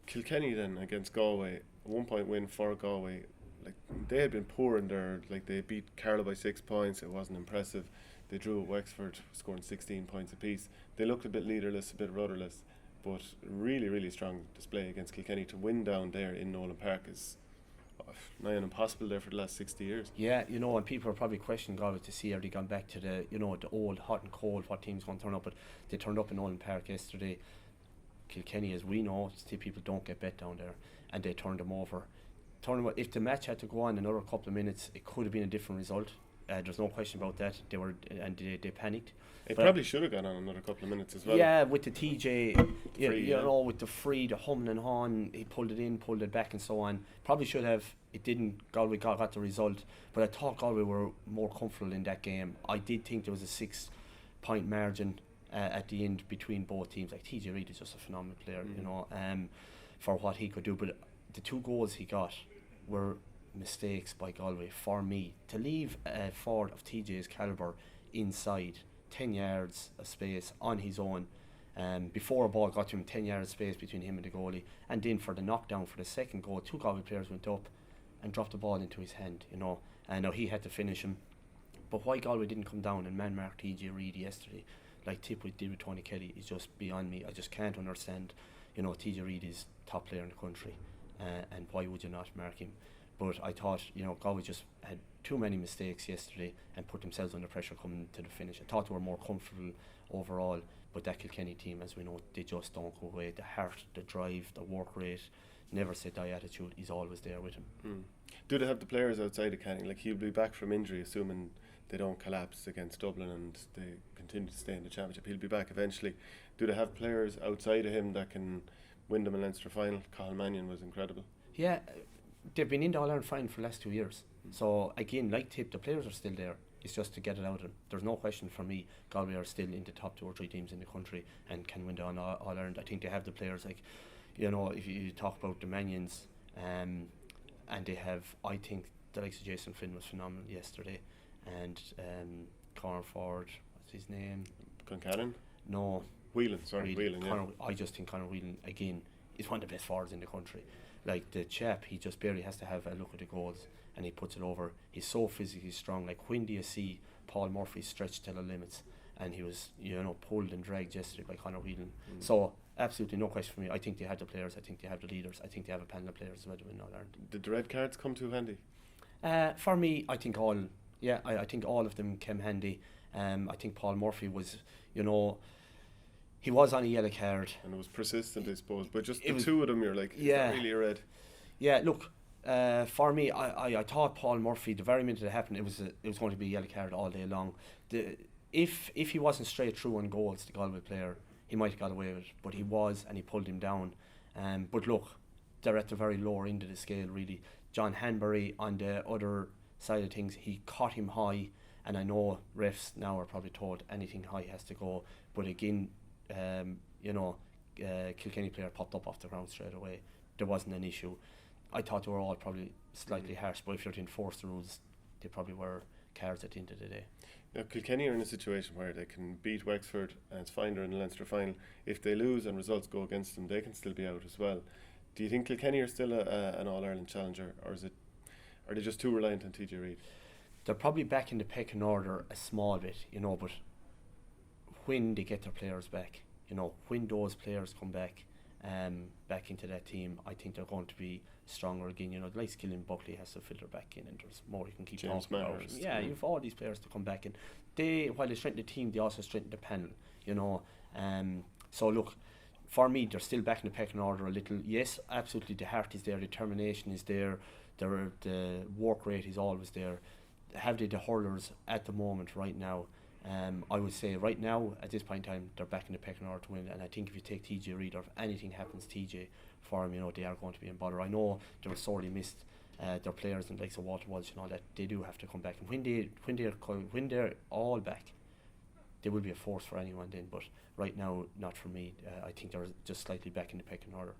Kilkenny then against Galway, a 1 point win for Galway. Like they had been poor in their, like they beat Carlow by 6 points. It wasn't impressive. They drew at Wexford, scoring 16 points apiece. They looked a bit leaderless, a bit rudderless, but really, really strong display against Kilkenny. To win down there in Nolan Park is nigh on impossible there for the last 60 years. Yeah, and people are probably questioning Galway to see, are they gone back to the old hot and cold, what team's going to turn up, but they turned up in Nolan Park yesterday. Kilkenny, as we know, still people don't get bet down there, and they turned them over. If the match had to go on another couple of minutes, it could have been a different result. There's no question about that. They panicked. It probably should have gone on another couple of minutes as well. Yeah, with the TJ, Free, with the free, the humming and hawing, he pulled it in, pulled it back, and so on. Probably should have. It didn't. Galway got the result, but I thought Galway were more comfortable in that game. I did think there was a 6 point margin at the end between both teams. Like TJ Reid is just a phenomenal player, for what he could do. But the 2 goals he got were mistakes by Galway for me. To leave a forward of TJ's calibre inside 10 yards of space on his own, before a ball got to him, 10 yards space between him and the goalie, and then for the knockdown for the second goal, 2 Galway players went up and dropped the ball into his hand, and now he had to finish him. But why Galway didn't come down and man mark TJ Reid yesterday like Tip did with Tony Kelly is just beyond me. I just can't understand. TJ Reid is top player in the country, and why would you not mark him? But I thought, Galway just had too many mistakes yesterday and put themselves under pressure coming to the finish. I thought they were more comfortable overall, but that Kilkenny team, as we know, they just don't go away. The heart, the drive, the work rate, never say die attitude is always there with him. Do they have the players outside of Canning? Like, he'll be back from injury, assuming they don't collapse against Dublin and they continue to stay in the championship. He'll be back eventually. Do they have players outside of him that can win them a Leinster final? Cathal Mannion was incredible. Yeah, they've been in the All-Ireland final for the last 2 years. So again, like Tip, the players are still there. It's just to get it out of them. There's no question for me, Galway are still in the top 2 or 3 teams in the country and can win the All-Ireland. I think they have the players, like, if you talk about the Mannions, and they have, I think the likes of Jason Flynn was phenomenal yesterday, and corner forward, what's his name? Concannon? No. Whelan, yeah. I just think Conor Whelan, again, is one of the best forwards in the country. Like, the chap, he just barely has to have a look at the goals and he puts it over. He's so physically strong. Like, when do you see Paul Murphy stretched to the limits? And he was, pulled and dragged yesterday by Conor Whelan. So, absolutely no question for me. I think they have the players. I think they have the leaders. I think they have a panel of players as well to win All Ireland. Did the red cards come too handy? For me, I think all. Yeah, I think all of them came handy. I think Paul Murphy was, he was on a yellow card. And it was persistent, I suppose. But just the 2 of them, you're like, is that really a red? Yeah, look, for me, I thought Paul Murphy, the very minute it happened, it was going to be a yellow card all day long. If he wasn't straight through on goals, the Galway player, he might have got away with it. But he was, and he pulled him down. But look, they're at the very lower end of the scale, really. John Hanbury, on the other side of things, he caught him high, and I know refs now are probably told anything high has to go, but again, Kilkenny player popped up off the ground straight away. There wasn't an issue. I thought they were all probably slightly harsh, but if you're to enforce the rules, they probably were cards at the end of the day. Now, Kilkenny are in a situation where they can beat Wexford and it's fine, they're in the Leinster final. If they lose and results go against them, they can still be out as well. Do you think Kilkenny are still an All-Ireland challenger, or are they just too reliant on TJ Reid? They're probably back in the pecking order a small bit, but when they get their players back, when those players come back into that team, I think they're going to be stronger again. The likes Killian Buckley has to filter back in, and there's more you can keep James talking about. Yeah, you've all these players to come back in. While they strengthen the team, they also strengthen the panel. So look, for me, they're still back in the pecking order a little. Yes, absolutely, the heart is there, determination is there, the work rate is always there. Have they the hurlers at the moment right now? I would say right now, at this point in time, they're back in the pecking order to win. And I think if you take TJ Reid, or if anything happens TJ for him, they are going to be in bother. I know they were sorely missed, their players and likes of Walter Walsh and all that. They do have to come back, and when they're all back, they will be a force for anyone then. But right now, not for me. I think they're just slightly back in the pecking order.